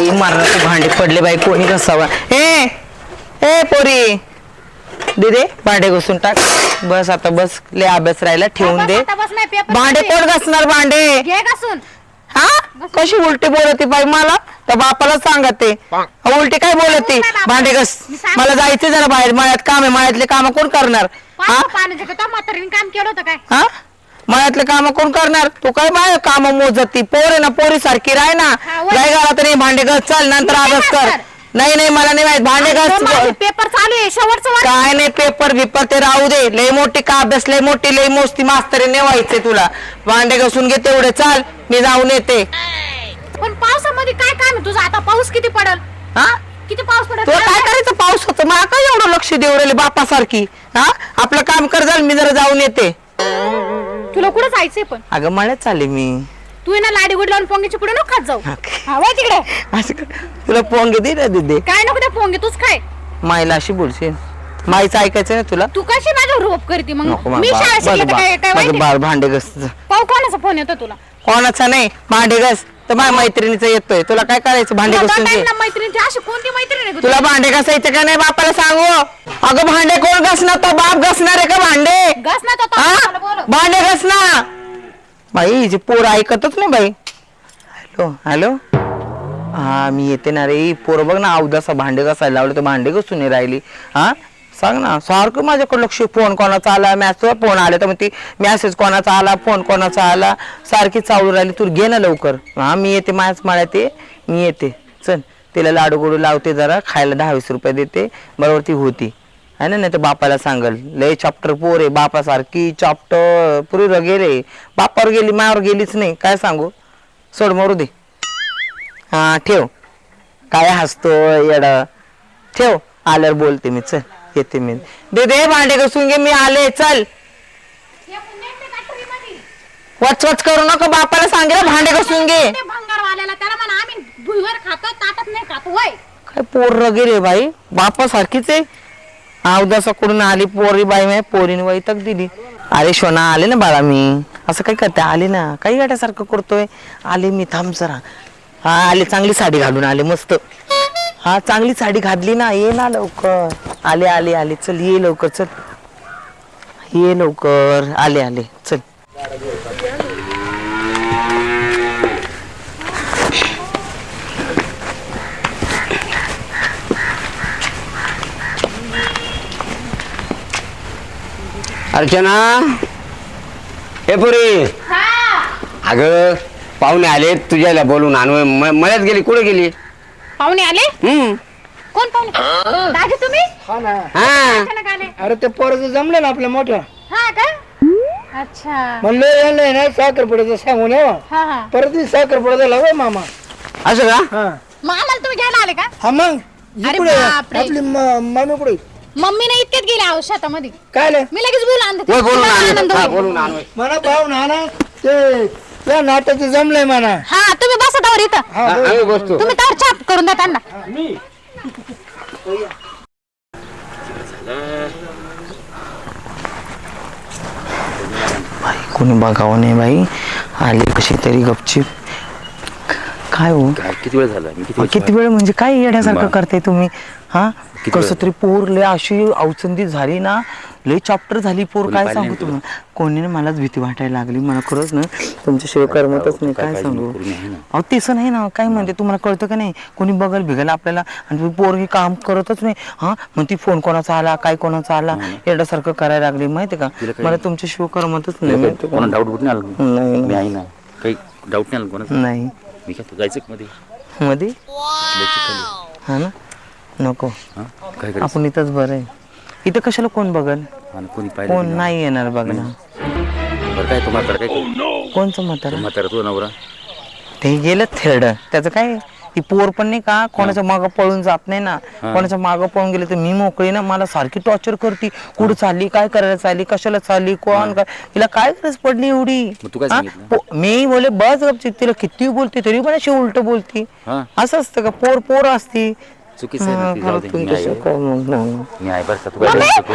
बाई मरणाचे भांडे पडले बाई कोणी घसावा ए ए पोरी दे भांडे घासून टाक बस आता बस ले अभ्यास राहिला ठेवून दे भांडे कोण घासणार भांडे घे घासून हा कशी उलटी बोलते बाई मला त्या बापाला सांगते उलटी काय बोलते भांडे घास मला जायचं जरा बाहेर मळ्यात काम आहे मळ्यातले काम कोण करणार म्हातारीने काम केलं होतं काय हा मळ्यातले काम कोण करणार तू काय बाय काम मोजती पोर आहे ना पोरी सारखी राह ना जाय घाला तरी भांडे घास चाल नंतर अभ्यास कर नाही नाही मला नाही माहित भांडे घास पेपर चालू आहे शेवटचं काय नाही पेपर बिपर ते राहू दे लय मोठी का अभ्यास लय मोठी लय मोस्ती मास्तरी नेवायचे तुला भांडे घासून घे तेवढे चाल मी जाऊन येते पण पावसामध्ये काय काम आहे तुझं आता पाऊस किती पडल हा किती पाऊस पडल तुला काय करायचं पाऊस होतं मला काय एवढं लक्ष देऊ राहिले बापासारखी हा आपलं काम कर जाल मी जरा जाऊन येते तुला कुठं जायचंय पण अगं मळ्यात चालले मी तू ना लाडी गुड लावून पोंगीची पुढे नको खात जाऊ हा वळ तिकडे असं तुला पोंगे दे ना दिदे काय नको त्या पोंगे तूच काय माईला अशी बोलशील माईचं ऐकायचं ना तुला तू कशी माझ्यावर रोप करते मग मी शाळा शिकले तर काय काय माहिती बाळ भांडे घस पाहू कोणाचा फोन येतो तुला कोणाचा नाही भांडे घस तर माझ्या मैत्रिणीचा येतोय तुला काय करायचं भांडे घासून घे मैत्रिणीची अशी कोणती मैत्रीण आहे तुला भांडे घासायचं का नाही बापाला सांगू अगं भांडे कोण घासणार तो बाप घासणार आहे का भांडे घास ना तो हा? बोल भांडे घास ना बाई जे पोर ऐकतच नाही बाई हॅलो हॅलो हा मी येते ना रे पोर बघ ना अवदासा भांडे घासायला लावले तर भांडे घासून नाही राहिली हा सांग ना सारखं माझ्याकडे लक्ष फोन कोणाचा आला मॅसेजवर फोन आले तर मग ती मेसेज कोणाचा आला फोन कोणाचा आला सारखी चावू राहिली तू घे ना लवकर हा मी येते माझ्याच माळ्यात मी येते चल तिला लाडू गोडू लावते जरा खायला 10-20 रुपये देते बरोबर ती होती है ना नाही तर बापाला सांगल लय चॅप्टर पोर आहे बापासारखी चॅप्टर पुरी गेले बापावर गेली मायावर गेलीच नाही काय सांगू सोड मरू दे हा ठेव काय हसतो येड ठेव आल्यावर बोलते मी चल येते मी दे भांडे घासून घे मी आले चल वच वच करू नका बापाला सांगेल भांडे घासून घे भंगारवाल्याला त्याला म्हणा आम्ही भुईवर खातो ताटत नाही खातो वय काय पोर गेले बाई बापा सारखीच आहे अवदासा कुठून आली पोरी बाई मी पोरीने वैतक दिली अरे शोना आले ना बाळा मी असं काय करते आले ना काही गाड्यासारखं करतोय आले मी थांब जरा हा आले चांगली साडी घालून आले मस्त हा चांगली साडी घातली ना ये ना लवकर आले आले आले चल ये लवकर चल ये लवकर आले आले चल अर्चना हे पुरी अगं पाहुणे आले तुझ्याला बोलून आणू मळ्यात गेली कुठे गेली पाहुणे आले कोण पाहुणे दाजी तुम्ही हा अचानक आले अरे ते पोराचं जमलं ना आपल्या मोठं हा का अच्छा म्हणलं यायला ना साखरपुड्याचं सांगून ये हा हा परत साखरपुड्याचा लावा मामा असं का हा मग आम्हाला तुम्ही घ्यायला आले का हा मग अरे इकडे बापरे. आपली मामी पुढे मम्मीने इतक्यात गेले आहो शेतामध्ये काय आलं? मी लगेच बोलून आणते होय, बोलून तुम्हाला आणू. आनंद हा, होईल. बोलून आणू. म्हणा पाहू ना ते त्या नाट्याचं जमलंय म्हणा हा तुम्ही बसा त्यावर इथं हा, आम्ही बसतो तुम्ही त्यावर छाप करून द्या त्यांना बाई कोणी बघावं नाही बाई आले कशी तरी गपचीप काय हो किती वेळ झाला किती वेळ म्हणजे काय येण्यासारखं करते तुम्ही हा कसं तरी पोर लय अशी अवचंदी झाली ना लय चॅप्टर झाली पोर काय सांगू तुम्हाला कोणी मलाच भीती वाटायला लागली मला खरंच ना तुमच्याशिवाय करमतच नाही काय सांगू अहो तसं नाही ना काय म्हणते तुम्हाला कळतं का नाही कोणी बघल भिगल आपल्याला आणि पोर हे काम करतच नाही हा मग ती फोन कोणाचा आला काय कोणाचा आला येण्यासारखं करायला लागली माहिती का मला तुमच्याशिवाय करमतच नाही डाऊट नाही मी आहे ना काही डाऊट नाही आला कोणाचा नाही मी काय जायचं मध्ये मध्ये हा ना नको काय आपण इथंच बरं आहे इथं कशाला कोण बघल कोणी कोण नाही येणार बघणार बरं काय तुम्हाला काय कोणचं म्हातारा म्हातारा तो नवरा ते गेलं थेरड त्याचं काय ती पोर पण नाही का कोणाच्या मागं पळून जात नाही ना कोणाच्या मागं पळून गेले तर मी मोकळी ना मला सारखी टॉर्चर करते कुठं चालली काय करायला चालली कशाला चालली कोण काय तिला काय गरज पडली एवढी तू काय सांगितलं मी बोले बस गपचिप तिला किती बोलते तरी पण अशी उलट बोलती असं असतं का पोर पोर असती चुकीचं आहे ना ते, जाऊ दे. मी आहे बरं का तू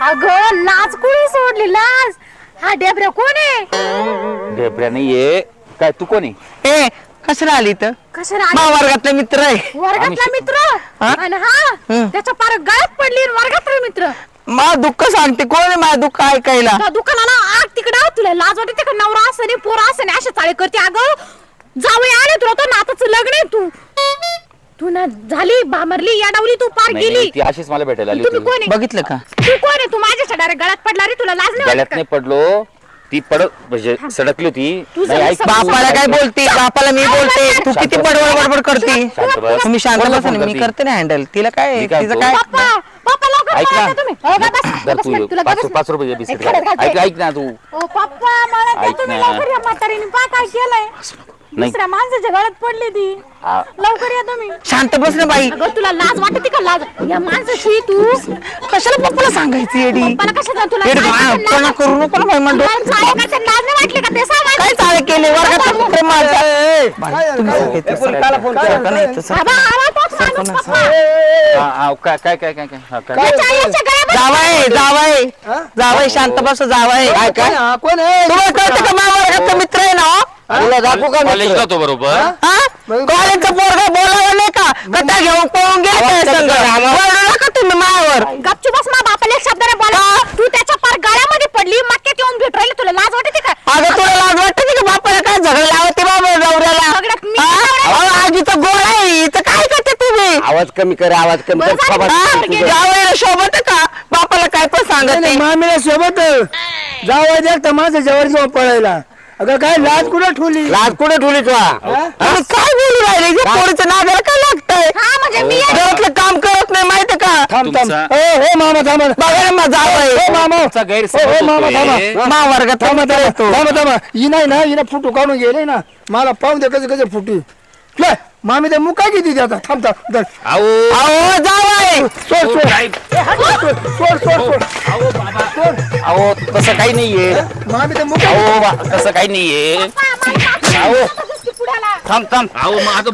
अगं लाज कोणी सोडली लाज हा डेबऱ्या कोण आहे ढेपऱ्या नाहीये काय तू कोण आहे? ए कशाला आली तर कशाला मा आली? वर्गातला मित्र आहे वर्गातला मित्र हा? आणि हा त्याच्या पार गळ्यात पडली आणि वर्गातला मित्र मा दुःख सांगते कोण आहे माझं दुःख ऐकायला त्या दुकानाला आग तिकडे तुला लाज वाटते का? नवरा असं नाही पोरा असं नाही अशा चाळे करते अगं जावई आले तुला तर नाताचं लग्न आहे तू ना झाली भामरली याडावली तू पार नाही, गेली नाही, ती अशीच मला भेटायला आली तुम्ही होती. कोण आहे? बघितलं का तू कोण आहे? तू माझ्या डायरेक्ट गळ्यात पडला रे तुला लाज नाही वाटत गळ्यात का? नाही पडलो, ती म्हणजे सडकली होती. तू नाही, जरा ऐक, बापाला काय बोलते बापाला मी बोलते तू किती बडबड बडबड करते शांत बस. तुम्ही शांत कोणाला बसा फोन ना, मी करते? करते ना हँडल तिला काय मी काय तिचं करतो? काय पप्पा पप्पा लवकर ऐक मला ना. द्या तुम्ही हो का बस धर बस तू ना, तुला गरज 5 रुपये बिस्किट एक खडक घालते. ऐक ऐक ना तू. ओ पप्पा मला द्या ऐक तुम्ही ना. लवकर या म्हातारीने पा काय केलंय नाही. दुसऱ्या माणसाच्या गळ्यात पडली ती हा. लवकर या तुम्ही शांत बस ना बाई अगं तुला लाज वाटते का? लाज या माणसाची तू कशाला पप्पाला सांगायची येडी पप्पाला कशाला तुला येडी काय बा, लाज- कोणा करू नको ना बाई म्हणतो तुला चाळे करते, लाज नाही वाटली का ते सांग मला. काय चाळे केले वर्गात मित्र माझा बाई, तुम्ही सांगायचं सारखं नाही तसं. आबा, आबा, तोच माणूस पप्पा. हा, हा, काय काय काय काय काय हा, काय त्या चाळीच्या गळ्यात जावाय जावाय जावाय शांत बस जावाय काय काय हा, कोण आहे तुम्हाला कळतं का माझ्या वर्गातला मित्र आहे ना हो? तुला दाखवू का कॉलेजला होतो बरोबर. हा? कॉलेजचा पोरगा बोलावं नाही का कथा घेऊन पळून गेले काय संग बोलू नका तुम्ही मायावर गपचूप बस ना बापाला एक शब्द नाही बोला तू त्याच्या पार गळ्यामध्ये पडली मक्यात येऊन भेट राहिली तुला लाज वाटते का? अगं तुला लाज वाटते की बापाला काय झगडा लावते बाबा नवऱ्याला सगळ्यात मी हा? नवरा- अहो, आजीचं गोळ आहे हिचं काय करते तुम्ही आवाज कमी कर आवाज कमी बरं कर झालं, खबर- बरं गेलं. जावयाला शोभत का बापाला काय पण सांगत नाही मामीला सोबत जावं द्या माझ्या जवळ जाऊन पळायला अगं काय लाज कुठं ठेवली लाज कुठं ठेवली तुला तुम्ही काय बोलू राहिले जे पोरीचं नादाला काय लागतंय हा म्हणजे मी घरातलं काम करत नाही माहिती का थांब थांब तुमचा- हो मामा थांबा बघा ना मग जावय हो मामा तुमचा गैरसमज हो मामा होतोय. थांबा मा वर्गात थांबा ही नाही ना हिने फुटू काढून गेले ना मला पाहून दे कसे कसे फुटी ले, मामी ते मुका किती आता थांब थांब धर. अहो, अहो जावय सोड सोड सोड सोड सोड अहो, तसं काही नाहीये. मामी ते मुका तसं काही नाहीये. पुढाला थांब थांब. अहो मग आता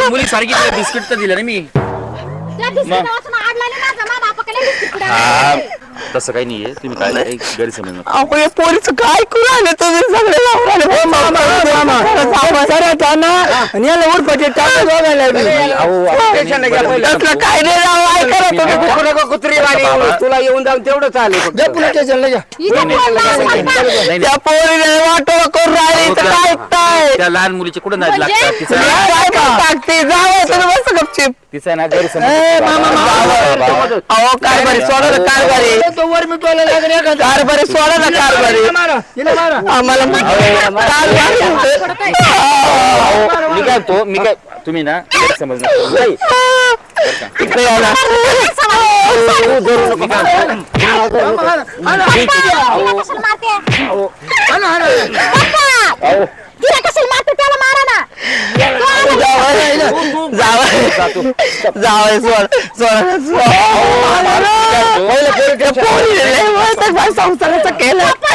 मुली सारखी बिस्किट तर दिलं ना मी. त्या बिस्किट वाचून आडला नाही माझा मा बापाकडे बिस्किट पुढाला हा, तसं काही नाहीये. तुम्ही काय काही गैरसमज नका. अहो या पोरीचं काय करू आले तुम्ही सगळे हो मामा सर त्यांना आणि याला उडपटे टाका दोघायला बी. तसलं काय नाही राव ऐका ना तुम्ही नको, नको, कुत्री बाबा. तुला येऊन जाऊन तेवढं चालेल जा पुन्हा स्टेशनला जा इथं कोण लाज नाही, वाटतं? नाही, नाही. त्या पोरीने वाटोळं करून राहिले इथं काय ऐकताय त्या लहान मुलीचे कुठं नाद म्हणजे? लागतात तिचा काय पण टाकते जावं तुम्ही बस गपचिप तिचा ना गैरसमज ए, मामा, बाबा. अहो कारभारी सोडा ना कारभारी तो वर मिटवायला लागेल एखादा. कारभारी सोडा ना कारभारी हिला मारा, हिला मारा. आम्हाला कारभारी मी काय म्हणतो, मी काय तुम्ही ना गैरसमज नका. नाही. इकडे या ना. मी काय म्हणतो, मामा, हाणा, हाणा. तिला कशाला मारते? हाणा, हाणा. पप्पा, तिला कशाला मारते? त्याला मारा ना. जावं संसाराचं केलं त्या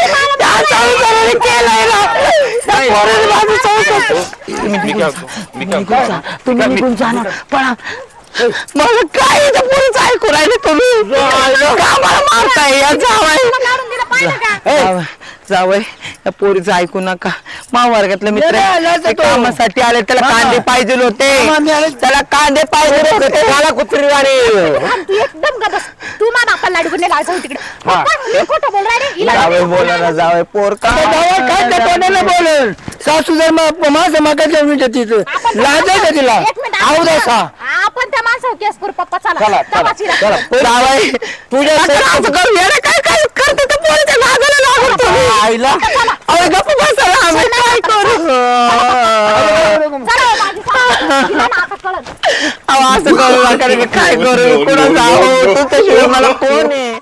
संसाराने केलंय ना त्या पोरीने माझं संसार मी काय म्हणतो, मी काय म्हणतो. तुम्ही निघून जाणार पळा मला काय इथं पोरीचं ऐकू राहिले तुम्ही का मला मारताय या जावय लाडून दिलं पाहिजे का? जावय या पोरीचं ऐकू नका मा वर्गातलं मित्र नाही, आहे. नाही, ते तो. कामासाठी आले त्याला मामा. कांदे पाहिजे होते मामा, मी आले. त्याला कांदे पाहिजे होते त्याला कुत्री थांब, तू एकदम गप्प बस. तू मा बापाला लाडू गुन्हे लावायचं तिकडे पप्पा, ही खोटं बोल राहिली. हिला जावय बोला ना जावय पोर का जावं काय त्या तोंडाला बोलेल सासू जर माझं मागायचं मिळतं तिथं आपण- लाज आहे का तिला एक मिनिट, आऊ दे सा आपण त्या माणसावर केस करू पप्पा चला चला, तवाची चला. राख. जावय तुझ्या असं करू येणं काय काय करते त्या पोरीच्या नादाला लागून तुम्ही आईला अरे गप्प बसा ना, आम्ही काय करू चला, माझी सासू. हिला ना आता कळलं. अहो, असं करू नका रे, मी काय करू कुठं जाऊ तुझ्याशिवाय मला कोण आहे